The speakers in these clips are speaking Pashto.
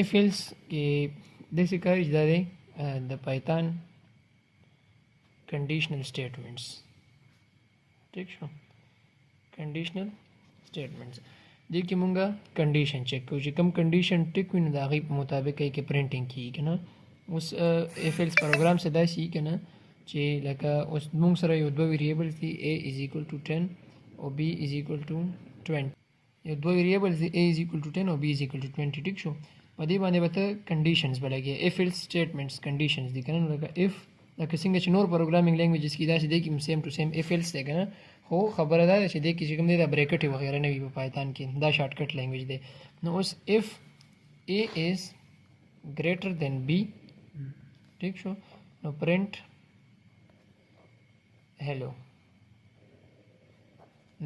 if else کې داسې کار دا دی د پایتان کنډیشنل سټیټمنټس ٹھیک شو کنډیشنل سټیټمنټس دې کې مونږه کنډیشن چیک کوو چې کوم کنډیشن ټیک وي نو د هغې په مطابق یې کې پرنټینګ کېږي که نه اوس اف ایلس پروګرام څه داسې که نه چې لکه اوس مونږ سره یو دوه ویریبلز دي a is equal to 10 او b is equal to 20 یو دوه ویریبلز دي a is equal to 10 او b is equal to 20 ټیک شو په دې باندې به ته کنډیشنز به لګې اف ایلس سټیټمنټس کنډیشنز دي که نه لکه اف لکه څنګه چې نور پروګرامینګ لینګویجز کې داسې دی کې سیم ټو سیم اف ایلس دی که نه خو خبره دا ده چې دې کې چې کوم دی دا بریکټ وغیره نه وي په پایتان کې دا شارټ کټ لینګویج دی نو اوس اف a is greater than b ٹھیک شو نو پرنٹ هلو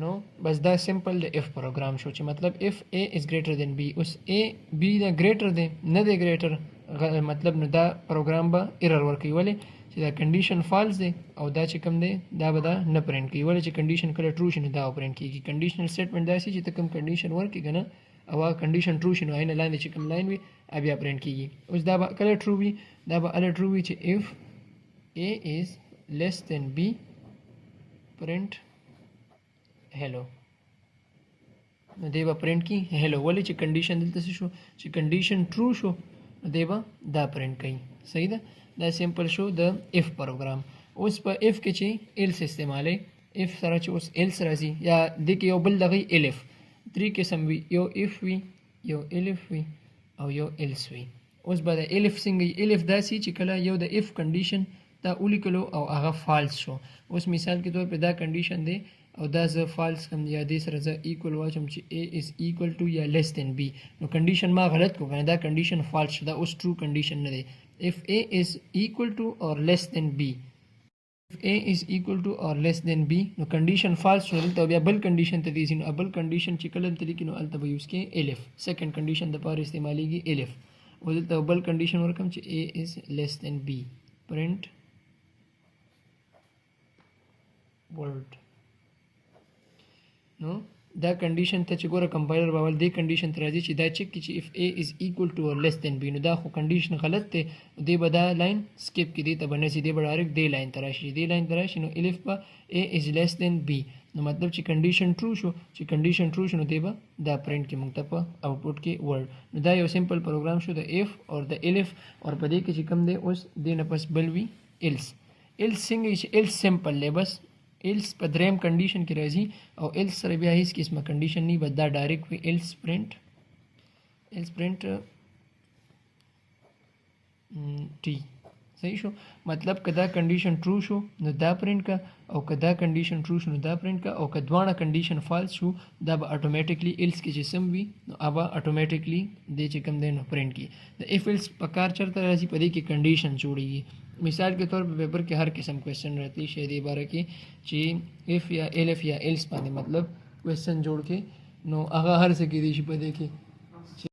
نو بس دا سمپل د اف پروګرام شو چې مطلب اف a is greater than b اوس a b دا greater دی نه دی greater مطلب نو دا پروګرام به ایرر ورکوي ولې چې دا کنډیشن فالس دی او دا چې کوم دی دا به دا نه پرنټ کوي ولې چې کنډیشن کله ټرو شي نو دا پرنټ کېږي کنډیشنل سټیټمنټ داسې چې ته کوم کنډیشن ورکړي که نه او هغه کنډیشن ټرو شي نو هغې نه لاندې چې کوم لاین وي بیا پرنټ کېږي اوس دا به کله ټرو وي دا به هله ټرو وي چې اف a is less than b print hello نو دی به پرنټ کړي هلو ولې چې کنډیشن دلته څه شو چې کنډیشن ټرو شو نو دی به دا پرنټ کوي صحیح ده دا سمپل شو د اف پروګرام اوس په اف کې چې ایلس استعمالوي اف سره چې اوس ایلس راځي یا دې کې یو بل دغه الف درې قسم وي یو اف وي یو الف وي او یو ایلس وي اوس به د الف څنګه الف داسې چې کله یو د اف کنډیشن دا ولیکلو او هغه فالس شو اوس مثال کې طور په دا کنډیشن دی او دا زه فالس کم یا دې سره زه ایکول واچم چې a is equal to یا less than b نو کنډیشن ما غلط کو کنه دا کنډیشن فالس شو دا اوس ټرو کنډیشن نه دی if a is equal to or less than b if a is equal to or less than b نو کنډیشن فالس شو دلته بیا بل کنډیشن ته دی نو بل کنډیشن چې کله ته لیکي نو الته به یوز کې الف سیکنډ کنډیشن د پاره استعمالېږي الف او دلته بل کنډیشن ورکم چې a is less than b print word نو دا کنډیشن ته چې ګوره کمپایلر به اول دې کنډیشن ته راځي چې دا چیک کړي چې اف a is equal to or less than b نو دا خو کنډیشن غلط دی دې به دا لاین سکپ کړي دې ته به نه سي دې به ډایرکټ دې لاین ته راشي دې لاین ته راشي نو الف به a is less than b نو مطلب چې کنډیشن ټرو شو چې کنډیشن ټرو شو نو دې به دا پرنټ کې موږ ته په آوټپوټ کې ورډ نو دا یو سمپل پروګرام شو د اف اور د الف اور په دې کې چې کوم دی اوس دې نه پس بل وي ایلس ایلس څنګه چې ایلس سمپل دی بس ایلس په دریم کنډیشن کې راځي او ایلس سره بیا هیڅ قسمه کنډیشن نه بس دا ډایرکټ وي ایلس پرنټ ټي صحیح شو مطلب که دا کنډیشن ټرو شو نو دا پرنټ کا او که دا کنډیشن ټرو شو نو دا پرنټ کا او که دواړه کنډیشن فالس شو دا به اتوماتیکلی ایلس کې چې سم وي نو هغه اتوماتیکلی دې چې کوم دی نو پرنټ کی د اف ایلس په کار چرته راځي په دې کې کنډیشن جوړیږي مثال के तौर पे पेपर के हर किस्म क्वेश्चन रहती है शेदी बारे की ची इफ या एलिफ या एल्स पाने मतलब क्वेश्चन जोड़ के नो आगा हर से की दी पे देखे